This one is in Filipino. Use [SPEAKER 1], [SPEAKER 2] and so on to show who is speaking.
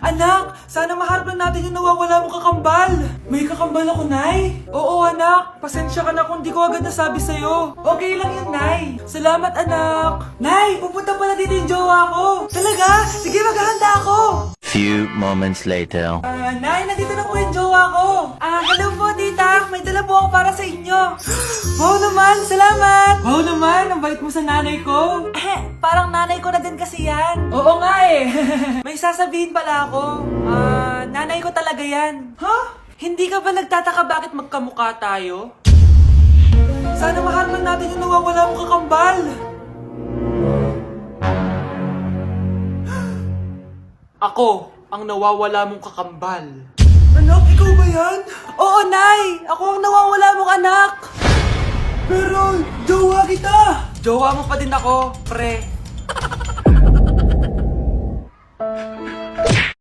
[SPEAKER 1] Anak, sana maharap lang natin yung nawawala mong kakambal. May kakambal ako, Nay? Oo, anak. Pasensya ka na kung di ko agad nasabi sa'yo. Okay lang yun, Nay. Salamat, anak. Nay, pupunta pala dito yung jowa ko. Talaga? Sige, maghahanda ako.
[SPEAKER 2] Few moments later.
[SPEAKER 1] Nay, nandito na po yung jowa ko. Hello po, tita. May dala po ako para sa inyo. Wow naman, salamat. Wow naman, ang bait mo sa nanay ko. Parang nanay ko na din kasi yan. Oo nga eh. May sasabihin pala ako. Nanay ko talaga yan. Hindi ka ba nagtataka bakit magkamukha tayo? Sana maharap lang natin yung nawawala mong kakambal. Ako, ang nawawala mong kakambal. Anak, ikaw ba yan? Oo, Nay! Ako ang nawawala mong anak! Pero, jowa kita! Jowa mo pa din ako, pre.